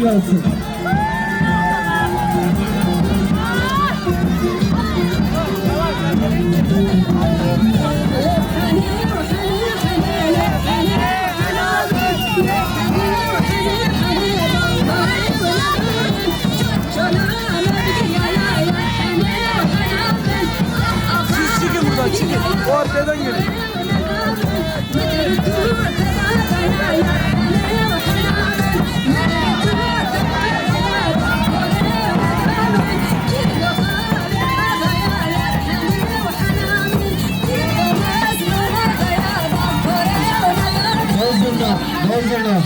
gelsin. Siz çıkın buradan, çıkın. O arkadan gelin. Bozurlar.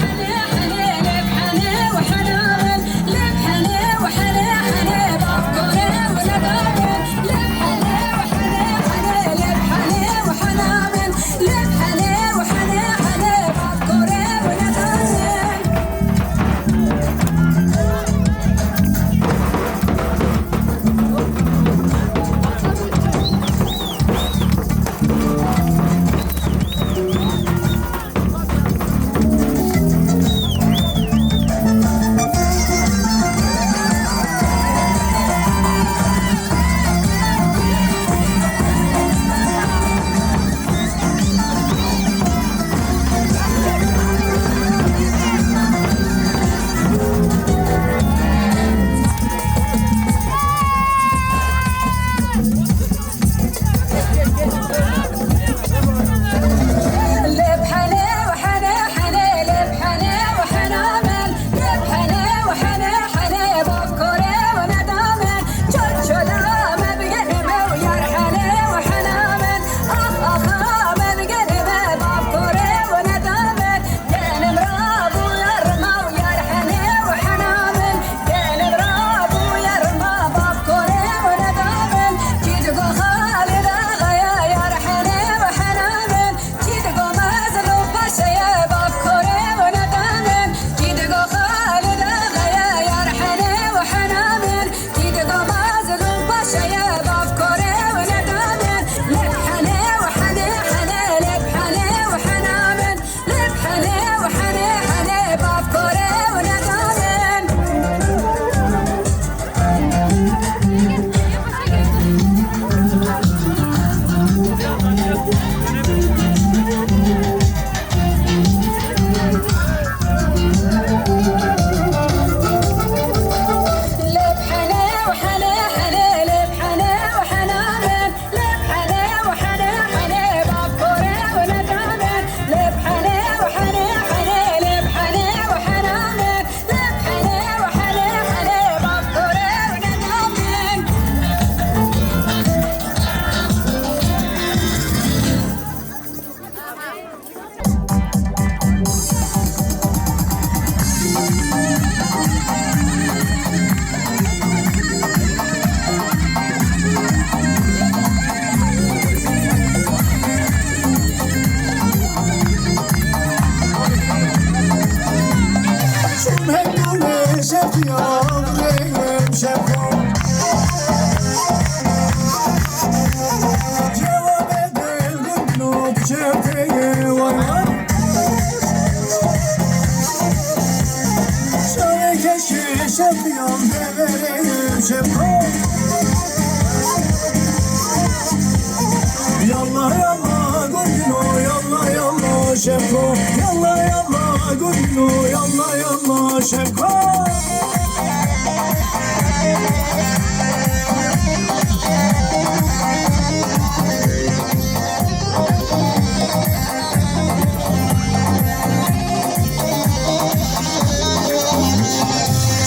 Şefko, yalla yalla gülü, yalla yalla şefko.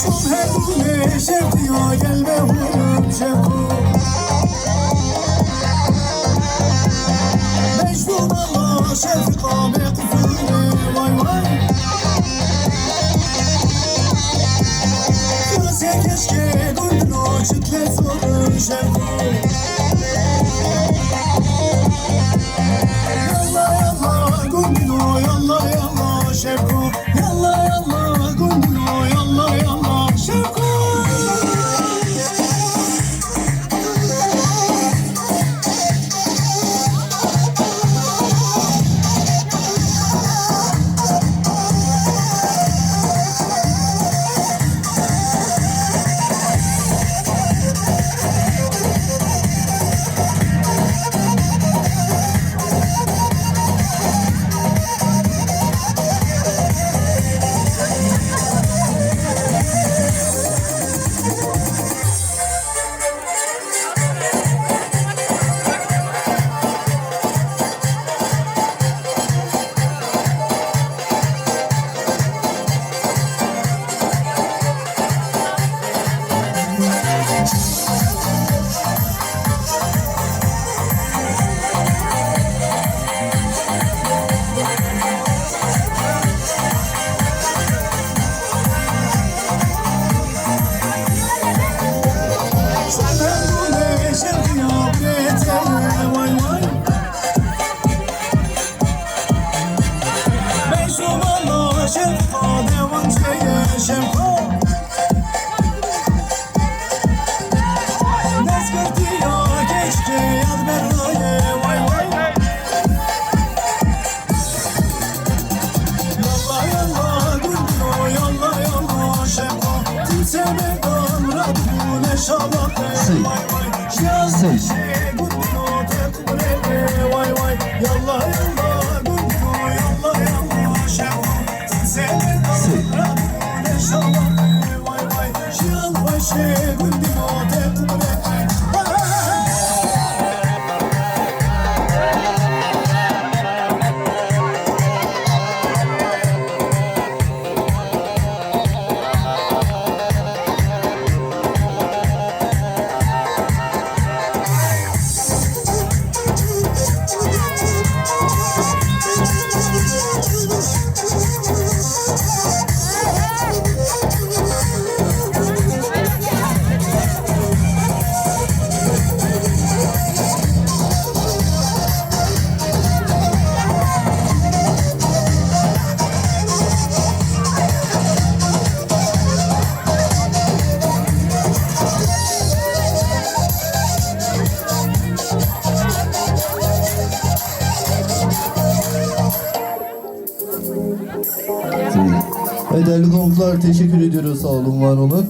Çok hevle şefko, gel be huyum şefko. Mecnun Allah şefko be kızım, vay vay. Göze keşke gülü, çıtle sorun şefko. Yalla yalla gülü, yalla yalla şefko. Yalla yalla gülü, yalla yalla şefko. değerli konuklar, teşekkür ediyoruz. Sağ olun, var olun.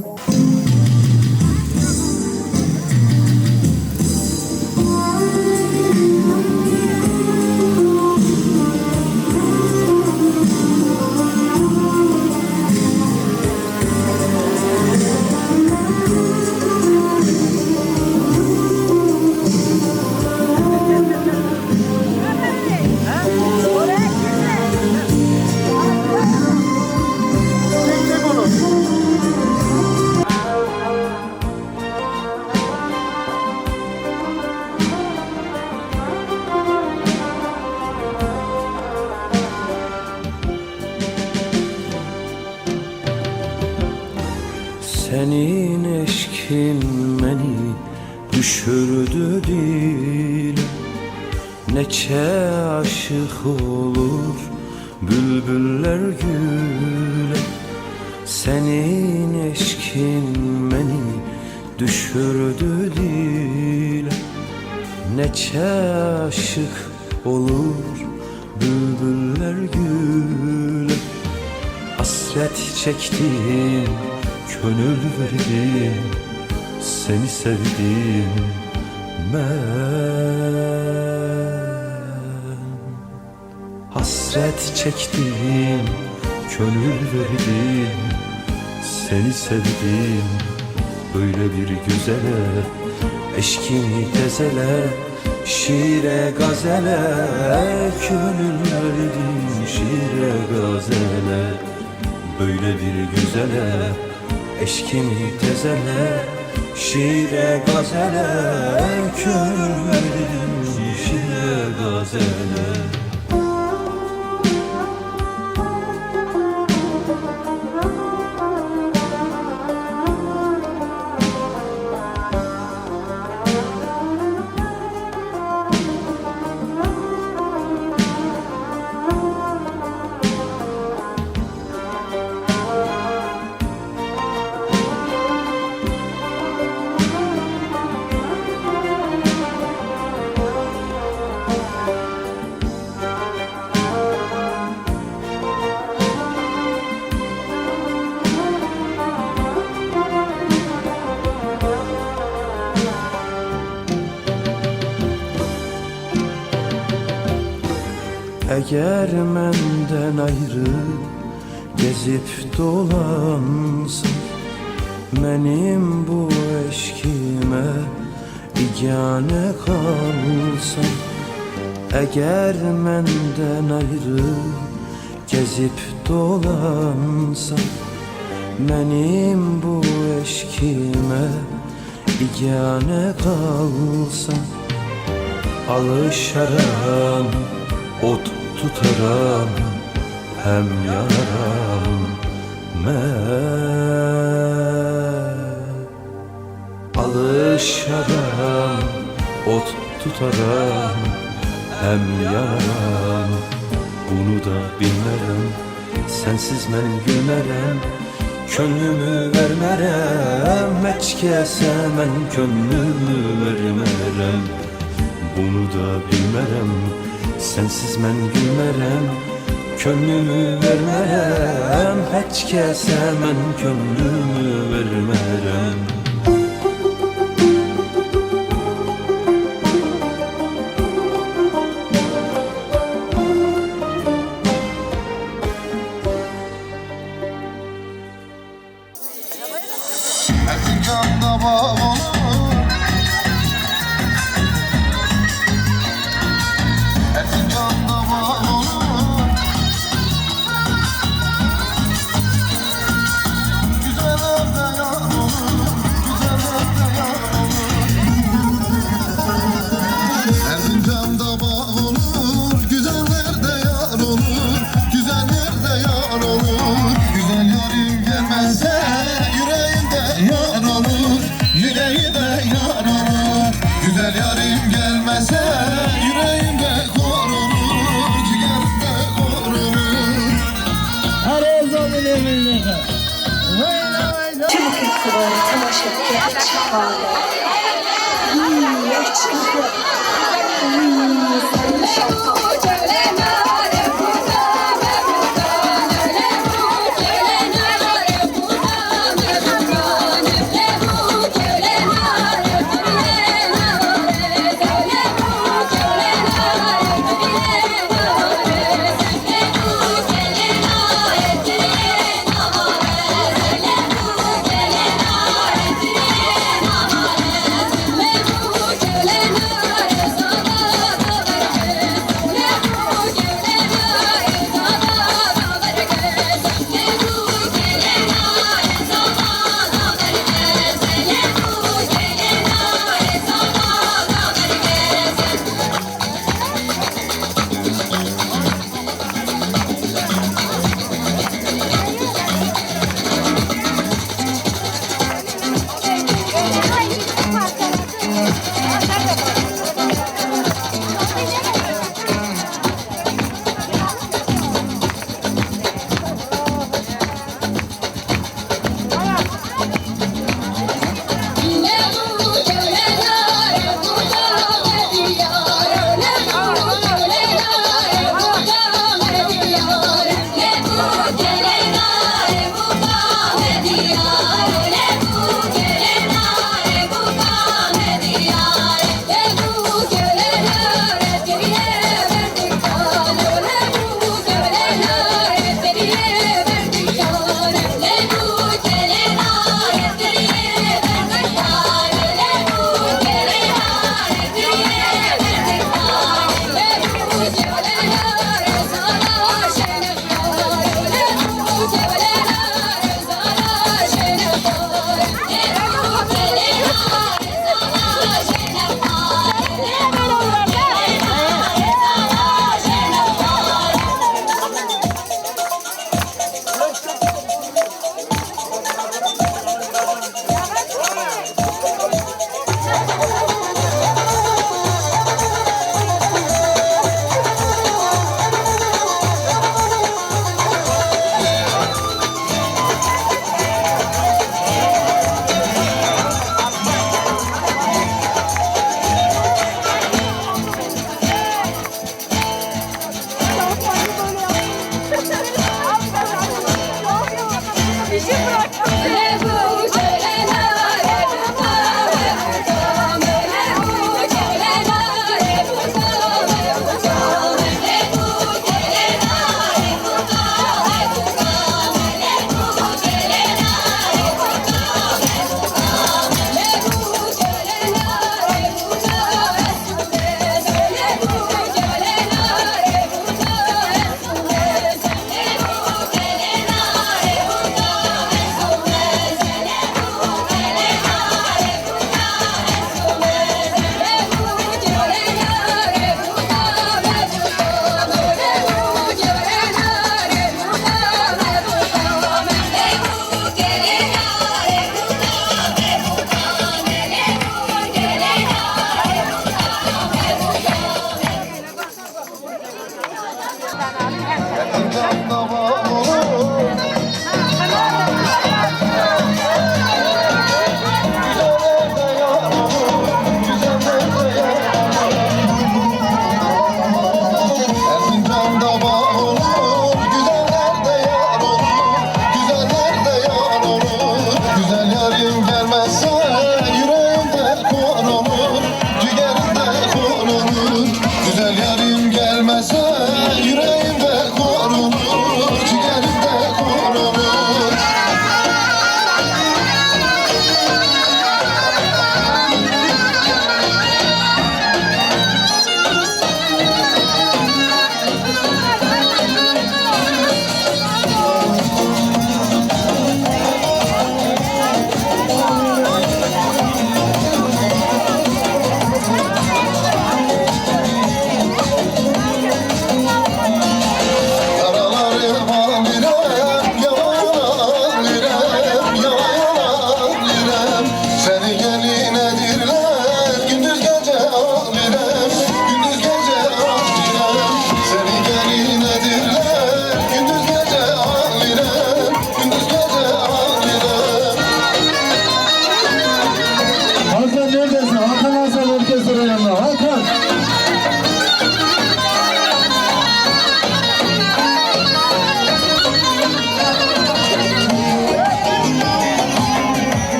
Senin eşkin beni düşürdü dile. Neçe aşık olur bülbüller güle. Senin eşkin beni düşürdü dile. Neçe aşık olur bülbüller güle. Hasret çektim, gönül verdim, seni sevdim ben. Hasret çektim, gönül verdim, seni sevdim. Böyle bir güzele, eşkini tezele, şiire gazele, gönül verdim şiire gazele. Böyle bir güzele, eşkini tezele, şiire gazele, gönül verdim şiire gazele. Eğer menden ayrı gezip dolansın, benim bu eşkime igane kalsın. Eğer menden ayrı gezip dolansın, benim bu eşkime igane kalsın. Alışaram, ot tutaram, hem yanaram ben. Alışaram, ot tutaram, hem yanaram. Bunu da bilmerem, sensiz ben gülmerem, könlümü vermerem. Hiç kesemem, könlümü vermerem. Bunu da bilmerem, sensiz ben gülmerem, könlümü vermerem. Hiç kesemem, könlümü vermerem. Erzincan'da bağ olur, Erzincan'da bağ olur, güzel evde yar olur.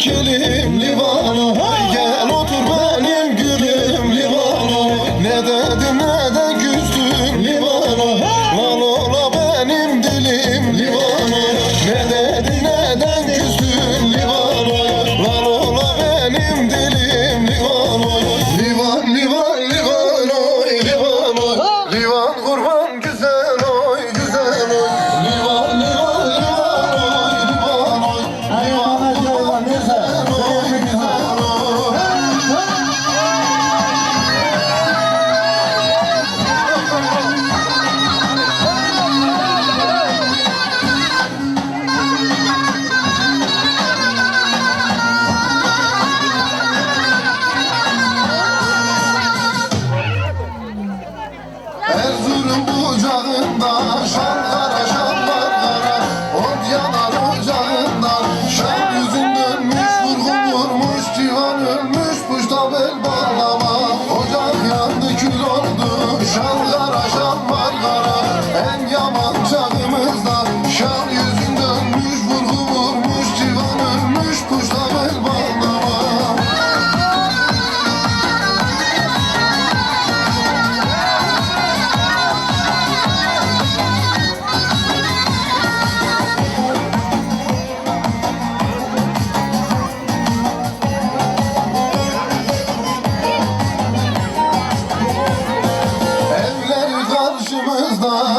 kilim livana, gel otur benim gülüm livana. Ne dedim neden küstüm livana, lan ola benim dilim livana. Ne dedim neden küstüm livana, lan ola benim dilim livana. Livan livan livan oy livan oy, livan kurban güzel oy güzel oy. Livan livan livan oy livan oy, livan kurban güzel oy güzel oy. Erzurum bucağında şan kara şanlar kara, ot yanar ocağında. Şan yüzün dönmüş vurgun vurmuş, civan ölmüş puşta bel bağlama. Ocak yandı kül oldu, şan kara şan var kara. En yaman çağımızda şan yüzün dönmüş vurgun vurmuş, civan ölmüş puşta bel bağlama.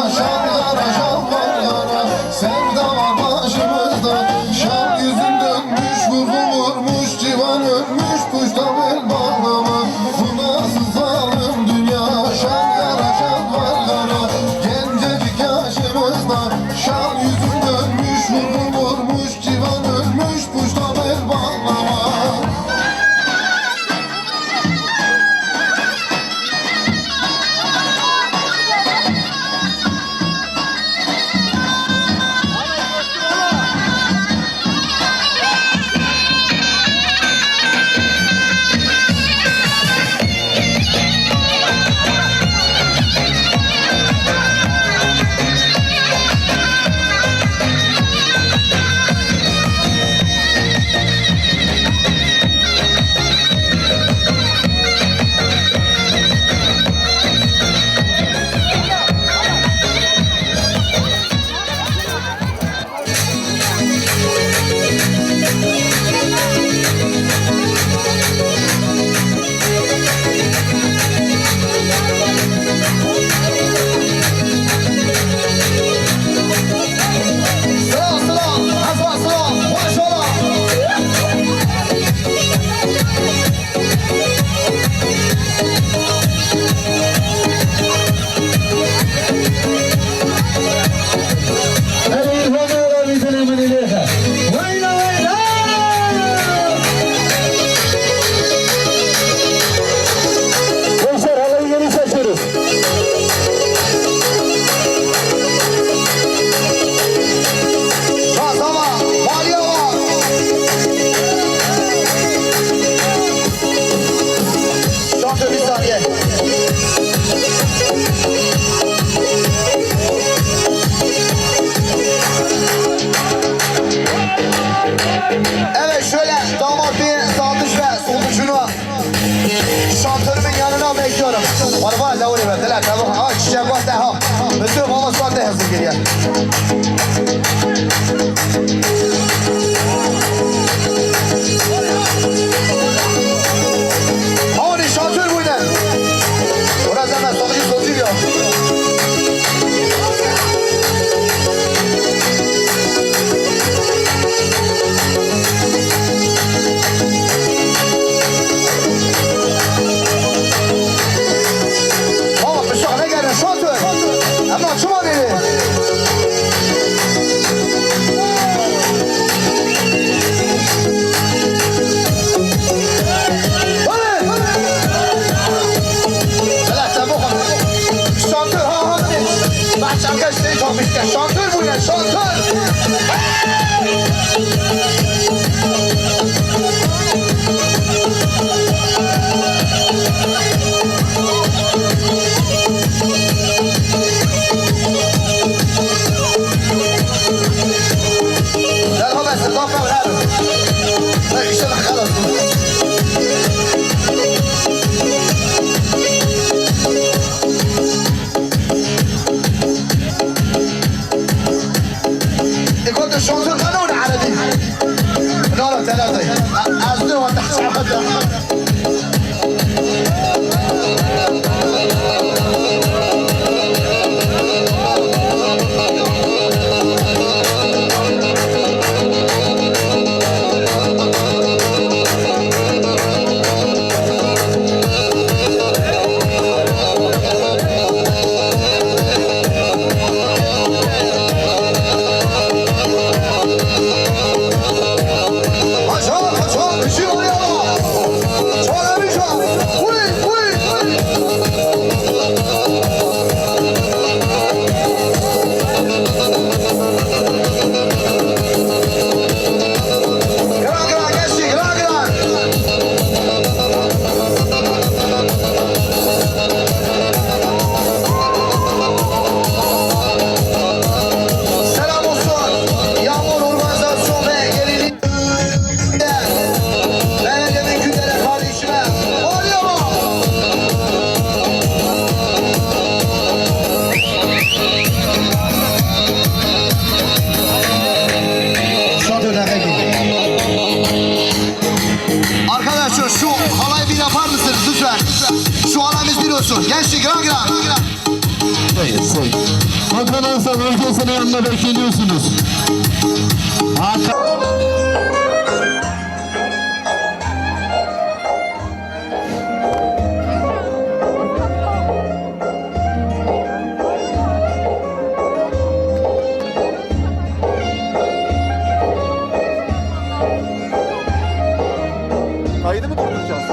şan kara şan var kara. Sevda var başımızda. Şan yüzün dönmüş, vurgun vurmuş, civan ölmüş, kuşta bel bağlama. Bu nasıl zalim dünya? Şan kara şan var kara. Gencecik yaşımızda. Şan yüzün dönmüş, vurgun vurmuş, civan ölmüş, kuşta bel bağlama. Evet şöyle damat bir salmış ve sonucunu şantörümün yanına bekliyorum. Bana var la oraya verdiler. Tamam ha çiçek var daha. Bütün mama şu anda hazır geliyor. Ama ne şantör bu ne? Orası hemen sonucu sozuyor. Şantör bu ya, şantör! لا هو بس الطاقة والهرب لا يشتغل خلاص كنت الشمس القانون على دي نورة ثلاثة أصدروا تحت عبدها Açalım, açalım, ışığı oraya. Hakan Arslan Örgüsü'nün yanına bekleniyorsunuz. Hakan... Kaydı mı durduracağız?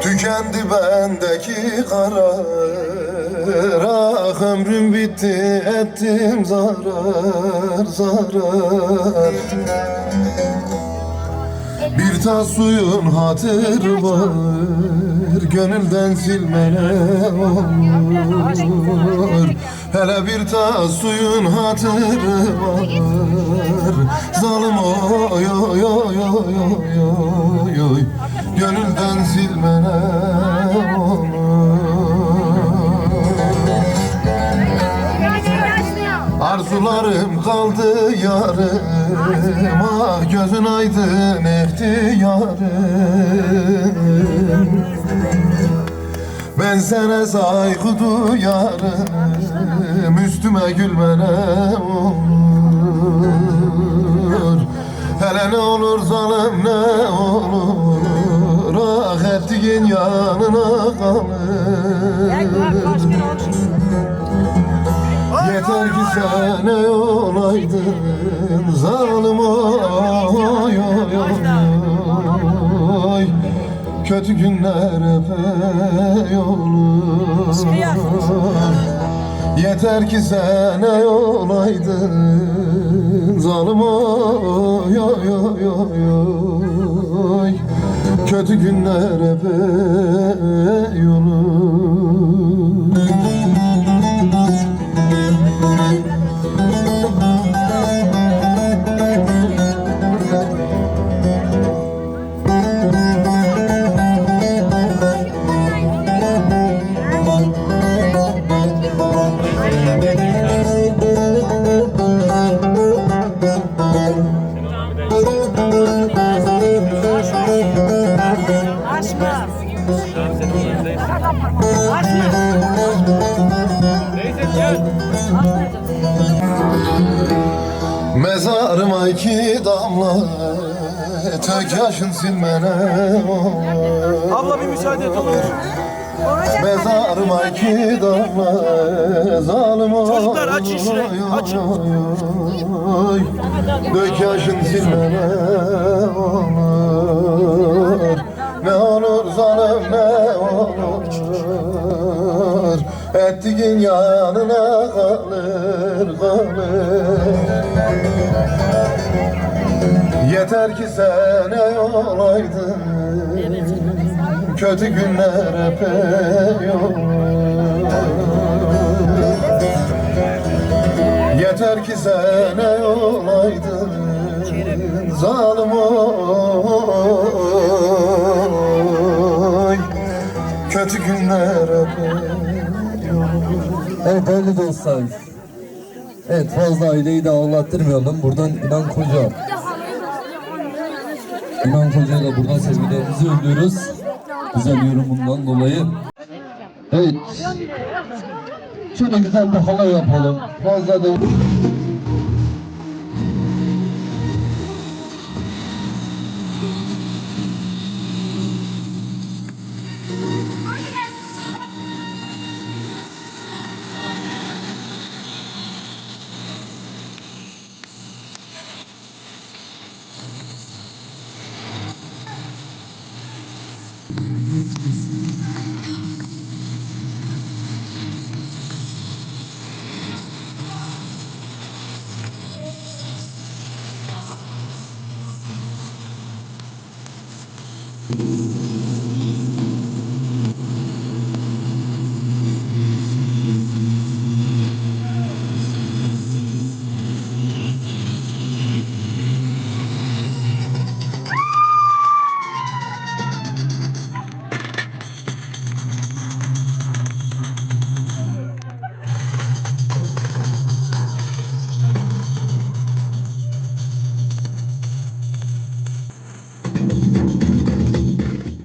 Tükendi bendeki karar, ah ömrüm bitti ettim zarar zarar. Bir tas suyun hatırı var, gönülden silmene olur. Hele bir tas suyun hatırı var, zalim oy oy oy oy oy oy, gönülden silmene olur. Arzularım kaldı yarım, ah gözün aydın ihtiyarım. Ben sana saygı duyarım, üstüme gülmene olur. Hele ne olur zalim ne olur, ah ettiğin yanına kalır. Yeter ki sen olaydın zalim oy oy oy. Kötü günler epey olur. Yeter ki sen olaydın zalim oy oy oy oy. Kötü günler epey olur. Mezarıma iki damla tek yaşın silmene. Abla bir müsaade et olur. Mezarıma iki damla zalim oy. Çocuklar açın şurayı, açın. Dök yaşın silmene olur. Ne olur zalim ne olur. Ettiğin yanına kalır kalır. Yeter ki sen olaydın, kötü günler epey olur. Yeter ki sen olaydın, zalim oy. Kötü günler epey olur. Evet değerli dostlar. Evet fazla aileyi de ağlattırmayalım. Buradan İnan Koca. İnan Koca'ya da buradan sevgilerimizi yolluyoruz. Güzel yorumundan dolayı. Evet. Şöyle güzel bir halay yapalım. Fazla da...